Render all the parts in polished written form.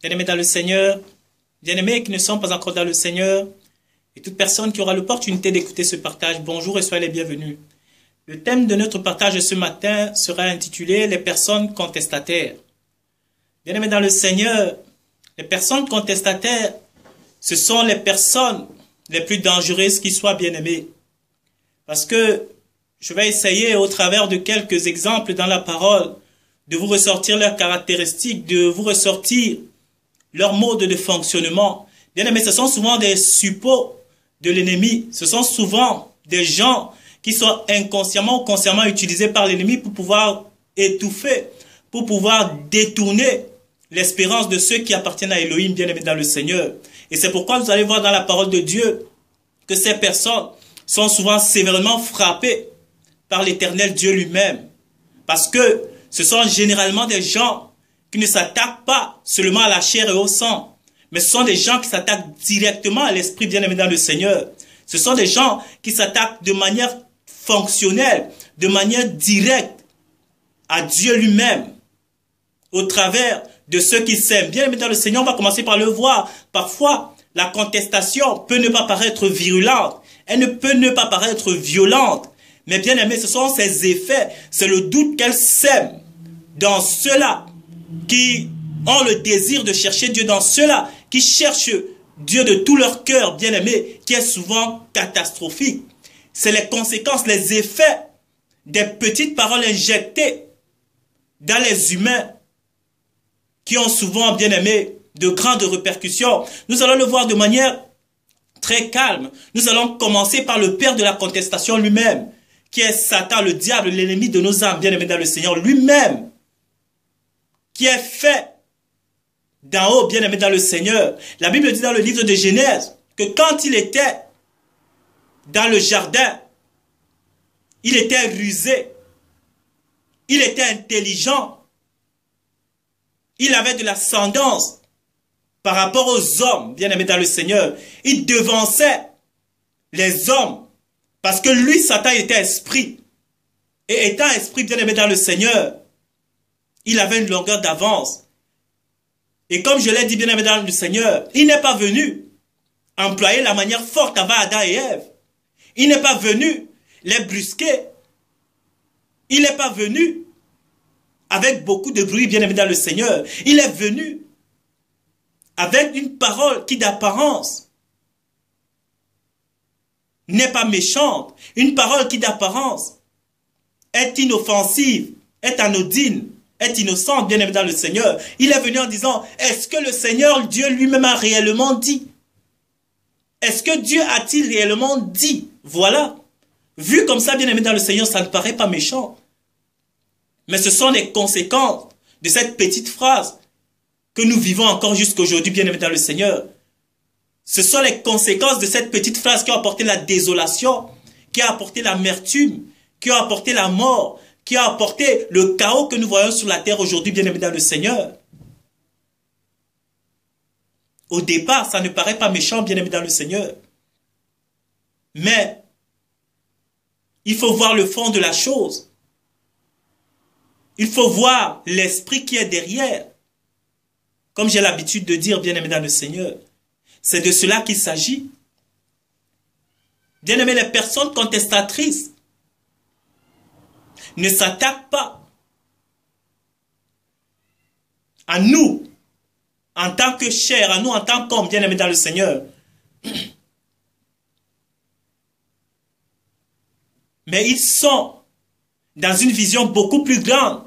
Bien-aimés dans le Seigneur, bien-aimés qui ne sont pas encore dans le Seigneur, et toute personne qui aura l'opportunité d'écouter ce partage, bonjour et soyez les bienvenus. Le thème de notre partage ce matin sera intitulé « Les personnes contestataires ». Bien-aimés dans le Seigneur, les personnes contestataires, ce sont les personnes les plus dangereuses qui soient, bien-aimés. Parce que je vais essayer, au travers de quelques exemples dans la parole, de vous ressortir leurs caractéristiques, de vous ressortir leur mode de fonctionnement. Bien-aimés, ce sont souvent des suppôts de l'ennemi. Ce sont souvent des gens qui sont inconsciemment ou consciemment utilisés par l'ennemi pour pouvoir étouffer, pour pouvoir détourner l'espérance de ceux qui appartiennent à Elohim, bien-aimés dans le Seigneur. Et c'est pourquoi vous allez voir dans la parole de Dieu que ces personnes sont souvent sévèrement frappées par l'Éternel Dieu lui-même. Parce que ce sont généralement des gens qui ne s'attaquent pas seulement à la chair et au sang, mais ce sont des gens qui s'attaquent directement à l'esprit bien-aimé dans le Seigneur. Ce sont des gens qui s'attaquent de manière fonctionnelle, de manière directe à Dieu lui-même, au travers de ceux qui s'aiment. Bien-aimé dans le Seigneur, on va commencer par le voir. Parfois, la contestation peut ne pas paraître virulente, elle ne peut ne pas paraître violente, mais bien aimé, ce sont ses effets, c'est le doute qu'elle sème dans ceux-là qui ont le désir de chercher Dieu, dans ceux-là qui cherchent Dieu de tout leur cœur, bien aimé, qui est souvent catastrophique. C'est les conséquences, les effets des petites paroles injectées dans les humains qui ont souvent, bien aimé, de grandes répercussions. Nous allons le voir de manière très calme. Nous allons commencer par le père de la contestation lui-même, qui est Satan, le diable, l'ennemi de nos âmes, bien-aimés dans le Seigneur, lui-même, qui est fait d'en haut, bien-aimé dans le Seigneur. La Bible dit dans le livre de Genèse que quand il était dans le jardin, il était rusé, il était intelligent, il avait de l'ascendance par rapport aux hommes, bien-aimés dans le Seigneur. Il devançait les hommes parce que lui, Satan, était esprit. Et étant esprit, bien-aimé dans le Seigneur, il avait une longueur d'avance. Et comme je l'ai dit, bien-aimé dans le Seigneur, il n'est pas venu employer la manière forte avant Adam et Ève. Il n'est pas venu les brusquer. Il n'est pas venu avec beaucoup de bruit, bien-aimé dans le Seigneur. Il est venu avec une parole qui d'apparence n'est pas méchante. Une parole qui d'apparence est inoffensive, est anodine, est innocente, bien-aimé dans le Seigneur. Il est venu en disant, est-ce que le Seigneur Dieu lui-même a réellement dit? Est-ce que Dieu a-t-il réellement dit? Voilà. Vu comme ça, bien-aimé dans le Seigneur, ça ne paraît pas méchant. Mais ce sont les conséquences de cette petite phrase que nous vivons encore jusqu'aujourd'hui, bien-aimés dans le Seigneur. Ce sont les conséquences de cette petite phrase qui a apporté la désolation, qui a apporté l'amertume, qui a apporté la mort, qui a apporté le chaos que nous voyons sur la terre aujourd'hui, bien-aimés dans le Seigneur. Au départ, ça ne paraît pas méchant, bien-aimés dans le Seigneur. Mais il faut voir le fond de la chose. Il faut voir l'esprit qui est derrière. Comme j'ai l'habitude de dire, bien-aimés dans le Seigneur, c'est de cela qu'il s'agit. Bien-aimés, les personnes contestatrices ne s'attaquent pas à nous, en tant que chair, à nous en tant qu'hommes, bien-aimés dans le Seigneur. Mais ils sont dans une vision beaucoup plus grande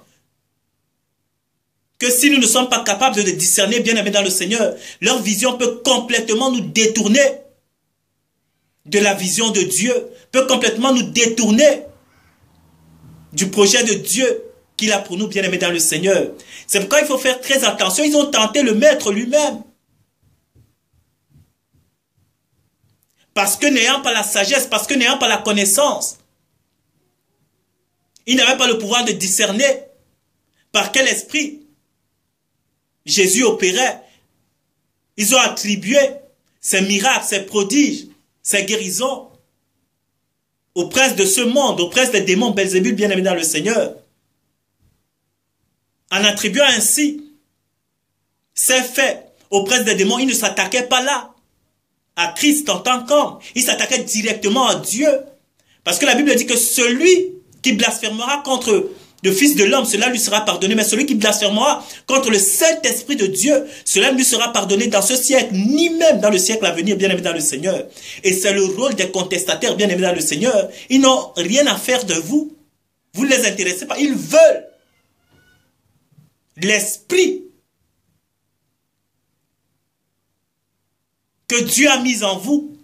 que si nous ne sommes pas capables de les discerner, bien-aimés dans le Seigneur. Leur vision peut complètement nous détourner de la vision de Dieu, peut complètement nous détourner du projet de Dieu qu'il a pour nous, bien-aimés dans le Seigneur. C'est pourquoi il faut faire très attention. Ils ont tenté le maître lui-même. Parce que n'ayant pas la sagesse, parce que n'ayant pas la connaissance, ils n'avaient pas le pouvoir de discerner par quel esprit Jésus opérait. Ils ont attribué ses miracles, ses prodiges, ses guérisons au prince de ce monde, au prince des démons, Belzébul, bien-aimé dans le Seigneur. En attribuant ainsi ces faits au prince des démons, il ne s'attaquait pas là, à Christ en tant qu'homme. Il s'attaquait directement à Dieu. Parce que la Bible dit que celui qui blasphémera contre le Fils de l'homme, cela lui sera pardonné. Mais celui qui blasphémera contre le Saint-Esprit de Dieu, cela ne lui sera pardonné dans ce siècle, ni même dans le siècle à venir, bien aimé dans le Seigneur. Et c'est le rôle des contestataires, bien aimés dans le Seigneur. Ils n'ont rien à faire de vous. Vous ne les intéressez pas. Ils veulent l'esprit que Dieu a mis en vous.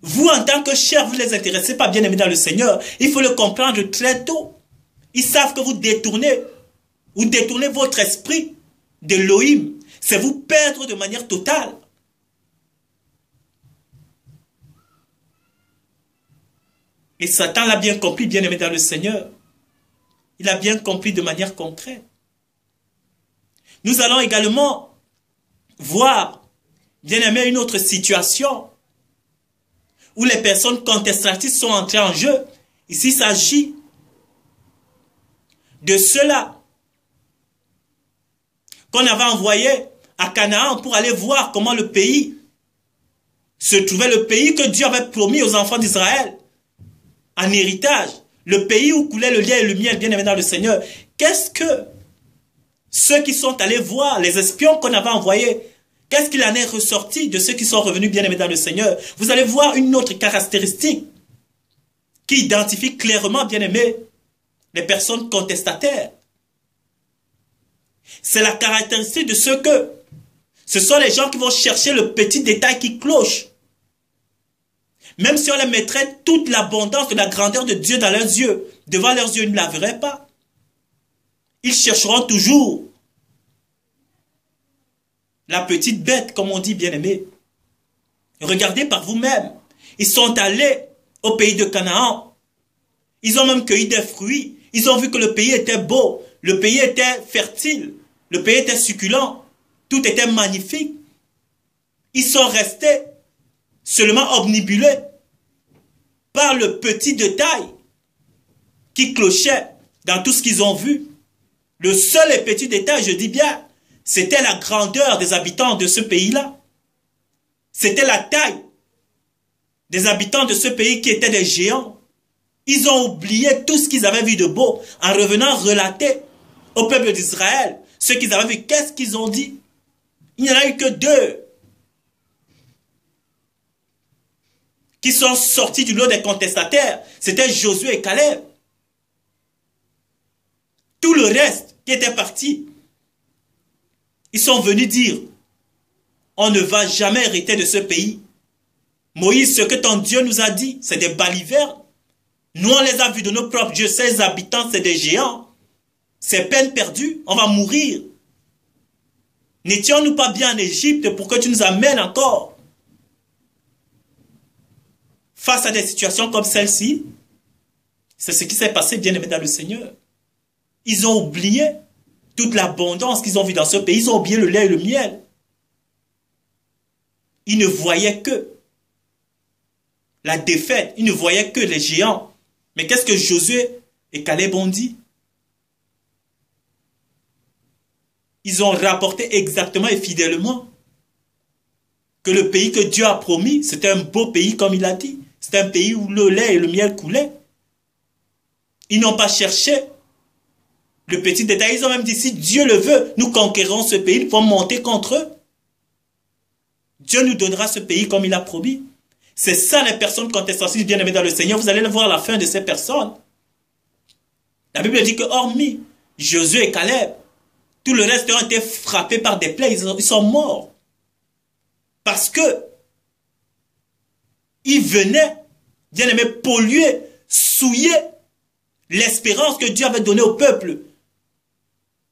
Vous, en tant que chair, vous ne les intéressez pas, bien aimés dans le Seigneur. Il faut le comprendre très tôt. Ils savent que vous détournez votre esprit d'Élohim. C'est vous perdre de manière totale. Et Satan l'a bien compris, bien aimé dans le Seigneur. Il a bien compris de manière concrète. Nous allons également voir, bien aimé, une autre situation où les personnes contestatrices sont entrées en jeu. Ici, il s'agit de ceux-là qu'on avait envoyé à Canaan pour aller voir comment le pays se trouvait, le pays que Dieu avait promis aux enfants d'Israël en héritage, le pays où coulait le lait et le miel, bien aimé dans le Seigneur. Qu'est-ce que ceux qui sont allés voir, les espions qu'on avait envoyés, qu'est-ce qu'il en est ressorti de ceux qui sont revenus, bien aimés dans le Seigneur? Vous allez voir une autre caractéristique qui identifie clairement, bien aimé, les personnes contestataires. C'est la caractéristique de ceux que ce sont les gens qui vont chercher le petit détail qui cloche. Même si on les mettrait toute l'abondance de la grandeur de Dieu dans leurs yeux, devant leurs yeux, ils ne la verraient pas. Ils chercheront toujours la petite bête, comme on dit, bien-aimé. Regardez par vous-même. Ils sont allés au pays de Canaan. Ils ont même cueilli des fruits. Ils ont vu que le pays était beau. Le pays était fertile. Le pays était succulent. Tout était magnifique. Ils sont restés seulement obnubilés par le petit détail qui clochait dans tout ce qu'ils ont vu. Le seul et petit détail, je dis bien, c'était la grandeur des habitants de ce pays-là. C'était la taille des habitants de ce pays qui étaient des géants. Ils ont oublié tout ce qu'ils avaient vu de beau en revenant relater au peuple d'Israël ce qu'ils avaient vu. Qu'est-ce qu'ils ont dit? Il n'y en a eu que deux qui sont sortis du lot des contestataires. C'était Josué et Caleb. Tout le reste qui était parti, ils sont venus dire, on ne va jamais hériter de ce pays. Moïse, ce que ton Dieu nous a dit, c'est des balivernes. Nous, on les a vus de nos propres dieux. Ces habitants, c'est des géants. C'est peine perdue. On va mourir. N'étions-nous pas bien en Égypte pour que tu nous amènes encore? Face à des situations comme celle-ci, c'est ce qui s'est passé, bien aimé dans le Seigneur. Ils ont oublié toute l'abondance qu'ils ont vue dans ce pays. Ils ont oublié le lait et le miel. Ils ne voyaient que la défaite. Ils ne voyaient que les géants. Mais qu'est-ce que Josué et Caleb ont dit? Ils ont rapporté exactement et fidèlement que le pays que Dieu a promis, c'était un beau pays comme il a dit. C'était un pays où le lait et le miel coulaient. Ils n'ont pas cherché le petit détail. Ils ont même dit, si Dieu le veut, nous conquérons ce pays. Ils vont monter contre eux. Dieu nous donnera ce pays comme il a promis. C'est ça les personnes contestataires bien aimées dans le Seigneur. Vous allez voir la fin de ces personnes. La Bible dit que hormis Josué et Caleb, tout le reste ont été frappés par des plaies. Ils sont morts. Parce que ils venaient, bien aimés, polluer, souiller l'espérance que Dieu avait donnée au peuple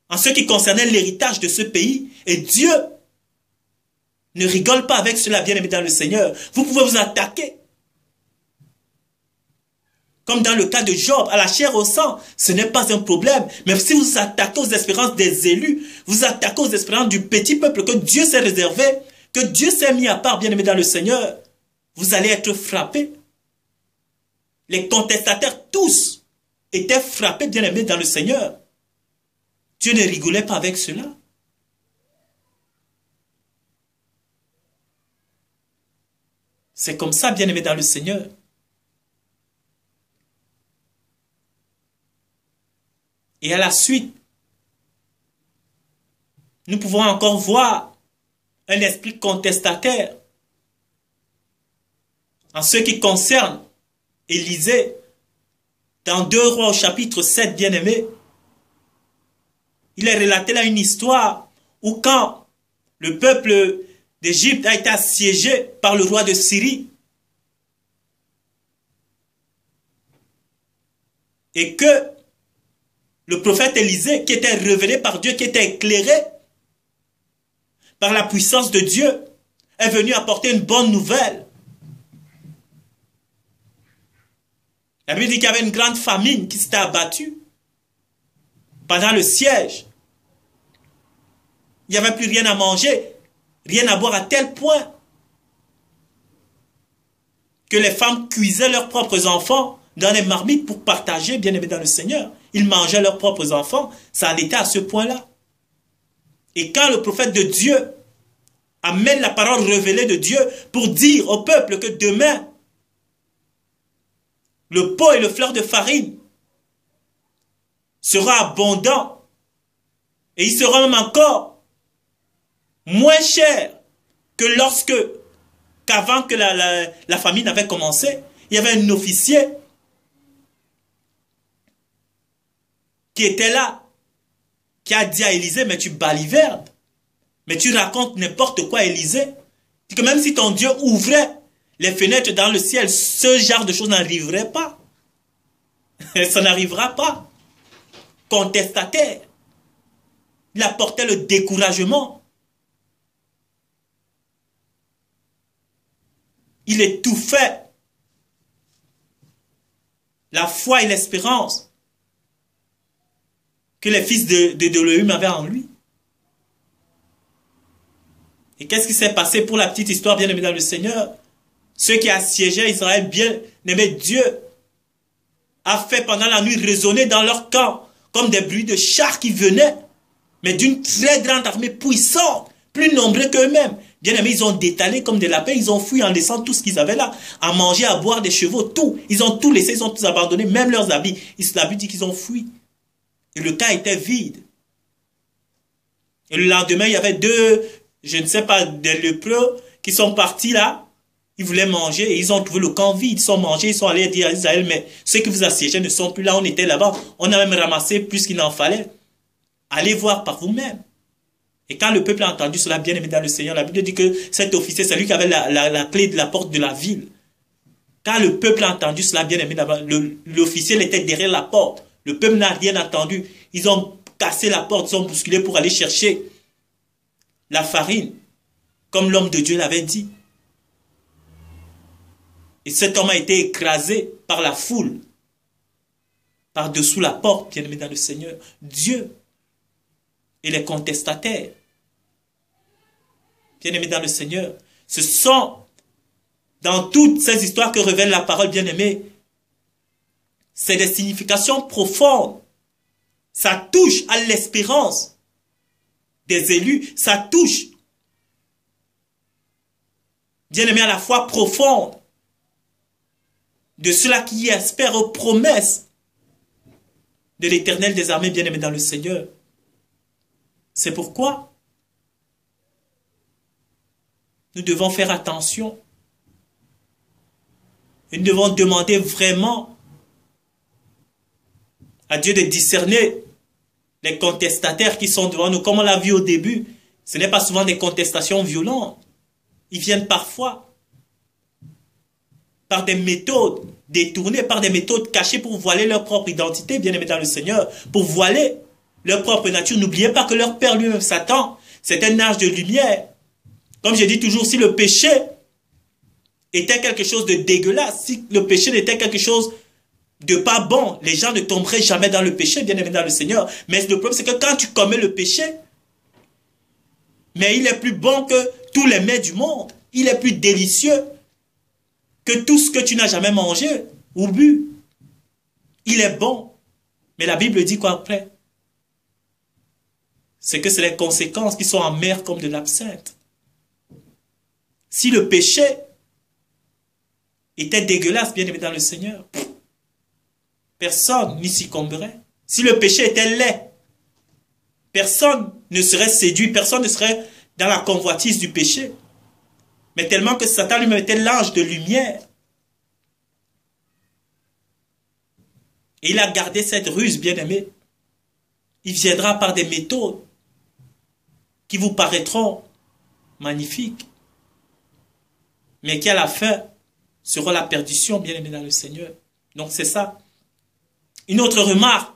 en ce qui concernait l'héritage de ce pays. Et Dieu ne rigole pas avec cela, bien aimé dans le Seigneur. Vous pouvez vous attaquer. Comme dans le cas de Job, à la chair au sang, ce n'est pas un problème. Mais si vous attaquez aux espérances des élus, vous attaquez aux espérances du petit peuple que Dieu s'est réservé, que Dieu s'est mis à part, bien aimé dans le Seigneur, vous allez être frappés. Les contestataires, tous, étaient frappés, bien aimés dans le Seigneur. Dieu ne rigolait pas avec cela. C'est comme ça, bien-aimés dans le Seigneur. Et à la suite, nous pouvons encore voir un esprit contestataire en ce qui concerne Élisée. Dans 2 Rois au chapitre 7, bien-aimés, il est relaté là une histoire où quand le peuple d'Égypte a été assiégé par le roi de Syrie et que le prophète Élisée, qui était révélé par Dieu, qui était éclairé par la puissance de Dieu, est venu apporter une bonne nouvelle. La Bible dit qu'il y avait une grande famine qui s'était abattue pendant le siège. Il n'y avait plus rien à manger, rien à boire, à tel point que les femmes cuisaient leurs propres enfants dans les marmites pour partager, bien aimé dans le Seigneur. Ils mangeaient leurs propres enfants. Ça en était à ce point-là. Et quand le prophète de Dieu amène la parole révélée de Dieu pour dire au peuple que demain, le pot et le fleur de farine sera abondant et il sera même encore moins cher que qu'avant que la famine avait commencé. Il y avait un officier qui était là, qui a dit à Élisée, mais tu balivernes, mais tu racontes n'importe quoi à Élisée. Que même si ton Dieu ouvrait les fenêtres dans le ciel, ce genre de choses n'arriverait pas. Ça n'arrivera pas. Contestataire. Il apportait le découragement. Il étouffait la foi et l'espérance que les fils d'Élohim avaient en lui. Et qu'est-ce qui s'est passé pour la petite histoire, bien aimée dans le Seigneur? Ceux qui assiégeaient Israël, bien aimé Dieu, a fait pendant la nuit résonner dans leur camp comme des bruits de chars qui venaient, mais d'une très grande armée puissante, plus nombreux qu'eux-mêmes. Bien aimés, ils ont détalé comme des lapins, ils ont fui en laissant tout ce qu'ils avaient là, à manger, à boire, des chevaux, tout. Ils ont tout laissé, ils ont tout abandonné, même leurs habits. La Bible dit qu'ils ont fui. Et le camp était vide. Et le lendemain, il y avait deux, je ne sais pas, des lépreux qui sont partis là. Ils voulaient manger et ils ont trouvé le camp vide. Ils sont mangés, ils sont allés dire à Israël, mais ceux qui vous assiégeaient ne sont plus là, on était là-bas. On a même ramassé plus qu'il n'en fallait. Allez voir par vous-même. Et quand le peuple a entendu cela, bien aimé dans le Seigneur, la Bible dit que cet officier, c'est lui qui avait la clé de la porte de la ville. Quand le peuple a entendu cela, bien aimé, l'officier était derrière la porte. Le peuple n'a rien entendu. Ils ont cassé la porte, ils ont bousculé pour aller chercher la farine, comme l'homme de Dieu l'avait dit. Et cet homme a été écrasé par la foule, par-dessous la porte, bien aimé dans le Seigneur. Dieu et les contestataires, bien aimé dans le Seigneur, ce sont dans toutes ces histoires que révèle la parole, bien aimé, c'est des significations profondes. Ça touche à l'espérance des élus, ça touche, bien aimé, à la foi profonde de ceux-là qui espèrent aux promesses de l'Éternel des armées, bien aimé dans le Seigneur. C'est pourquoi nous devons faire attention et nous devons demander vraiment à Dieu de discerner les contestataires qui sont devant nous. Comme on l'a vu au début, ce n'est pas souvent des contestations violentes. Ils viennent parfois par des méthodes détournées, par des méthodes cachées pour voiler leur propre identité, bien aimé dans le Seigneur, pour voiler leur propre nature. N'oubliez pas que leur père lui-même, Satan, c'est un âge de lumière. Comme je dis toujours, si le péché était quelque chose de dégueulasse, si le péché n'était quelque chose de pas bon, les gens ne tomberaient jamais dans le péché, bien aimé dans le Seigneur. Mais le problème, c'est que quand tu commets le péché, mais il est plus bon que tous les mets du monde. Il est plus délicieux que tout ce que tu n'as jamais mangé ou bu. Il est bon. Mais la Bible dit quoi après? C'est que c'est les conséquences qui sont amères comme de l'absinthe. Si le péché était dégueulasse, bien aimé dans le Seigneur, personne n'y succomberait. Si le péché était laid, personne ne serait séduit, personne ne serait dans la convoitise du péché. Mais tellement que Satan lui-même était l'ange de lumière. Et il a gardé cette ruse, bien-aimé. Il viendra par des méthodes qui vous paraîtront magnifiques, mais qui à la fin seront la perdition, bien-aimé dans le Seigneur. Donc c'est ça. Une autre remarque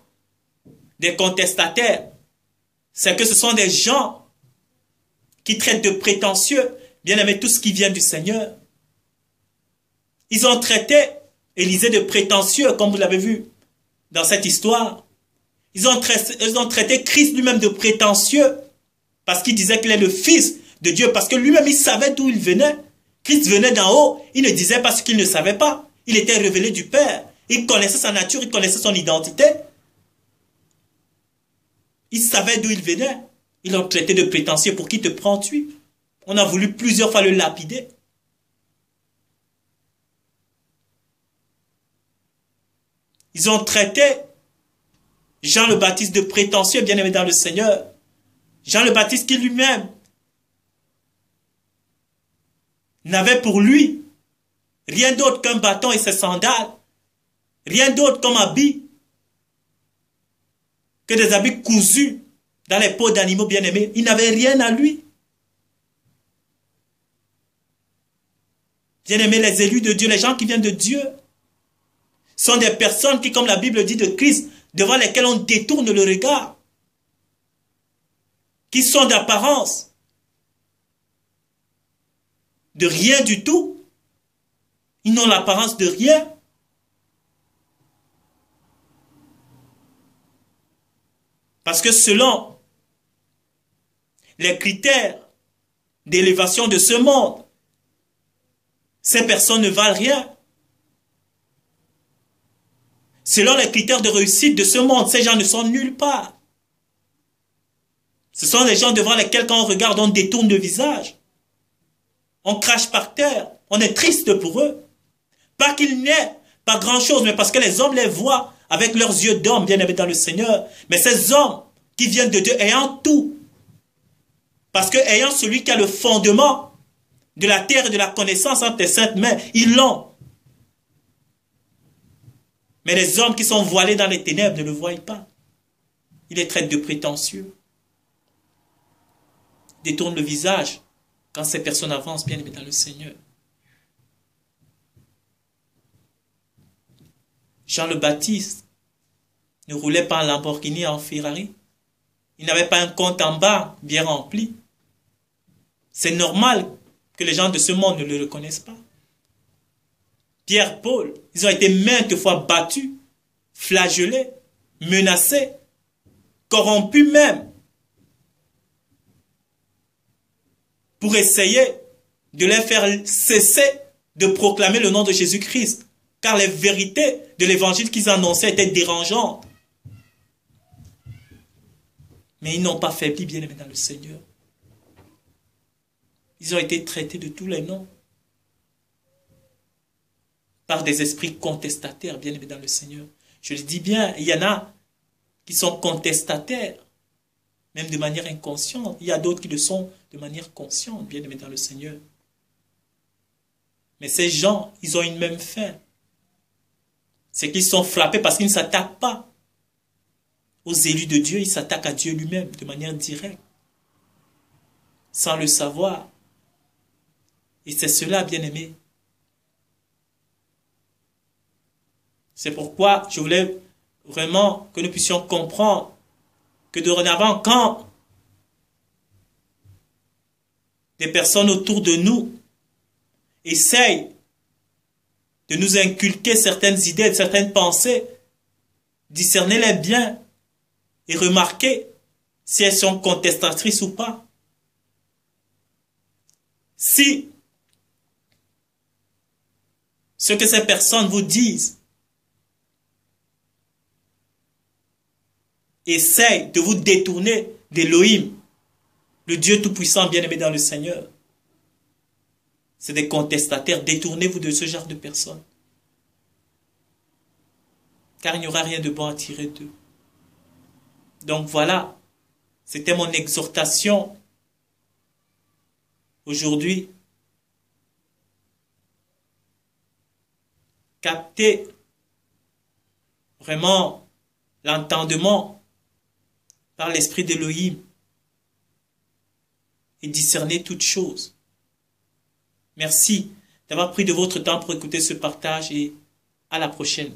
des contestataires, c'est que ce sont des gens qui traitent de prétentieux, bien-aimé, tout ce qui vient du Seigneur. Ils ont traité Élisée de prétentieux, comme vous l'avez vu dans cette histoire. Ils ont traité Christ lui-même de prétentieux, parce qu'il disait qu'il est le Fils de Dieu, parce que lui-même, il savait d'où il venait. Christ venait d'en haut, il ne disait pas ce qu'il ne savait pas. Il était révélé du Père. Il connaissait sa nature, il connaissait son identité. Il savait d'où il venait. Ils l'ont traité de prétentieux. Pour qui te prends-tu? On a voulu plusieurs fois le lapider. Ils ont traité Jean le Baptiste de prétentieux, bien-aimé dans le Seigneur. Jean le Baptiste qui lui-même n'avait pour lui rien d'autre qu'un bâton et ses sandales. Rien d'autre comme habit que des habits cousus dans les peaux d'animaux bien-aimés. Il n'avait rien à lui. Bien-aimés, les élus de Dieu, les gens qui viennent de Dieu, sont des personnes qui, comme la Bible dit de Christ, devant lesquelles on détourne le regard, qui sont d'apparence de rien du tout. Ils n'ont l'apparence de rien. Parce que selon les critères d'élévation de ce monde, ces personnes ne valent rien. Selon les critères de réussite de ce monde, ces gens ne sont nulle part. Ce sont les gens devant lesquels, quand on regarde, on détourne le visage. On crache par terre. On est triste pour eux. Pas qu'ils n'aient pas grand-chose, mais parce que les hommes les voient avec leurs yeux d'homme, bien aimés dans le Seigneur. Mais ces hommes qui viennent de Dieu, ayant tout, parce que ayant celui qui a le fondement de la terre et de la connaissance entre tes saintes mains, ils l'ont. Mais les hommes qui sont voilés dans les ténèbres ne le voient pas. Ils les traitent de prétentieux. Ils détournent le visage quand ces personnes avancent, bien aimés dans le Seigneur. Jean le Baptiste ne roulait pas en Lamborghini, en Ferrari. Il n'avait pas un compte en banque bien rempli. C'est normal que les gens de ce monde ne le reconnaissent pas. Pierre, Paul, ils ont été maintes fois battus, flagellés, menacés, corrompus même, pour essayer de les faire cesser de proclamer le nom de Jésus-Christ, car les vérités de l'évangile qu'ils annonçaient étaient dérangeantes. Mais ils n'ont pas faibli, bien aimés dans le Seigneur. Ils ont été traités de tous les noms par des esprits contestataires, bien aimés dans le Seigneur. Je le dis bien, il y en a qui sont contestataires, même de manière inconsciente. Il y a d'autres qui le sont de manière consciente, bien aimés dans le Seigneur. Mais ces gens, ils ont une même fin. C'est qu'ils sont frappés parce qu'ils ne s'attaquent pas aux élus de Dieu, ils s'attaquent à Dieu lui-même de manière directe, sans le savoir. Et c'est cela, bien-aimé. C'est pourquoi je voulais vraiment que nous puissions comprendre que dorénavant, quand des personnes autour de nous essayent de nous inculquer certaines idées, certaines pensées, discernez-les bien et remarquez si elles sont contestatrices ou pas. Si ce que ces personnes vous disent essaye de vous détourner d'Élohim, le Dieu Tout-Puissant bien-aimé dans le Seigneur, c'est des contestataires. Détournez-vous de ce genre de personnes. Car il n'y aura rien de bon à tirer d'eux. Donc voilà, c'était mon exhortation aujourd'hui. Captez vraiment l'entendement par l'esprit d'Élohim et discerner toutes choses. Merci d'avoir pris de votre temps pour écouter ce partage et à la prochaine.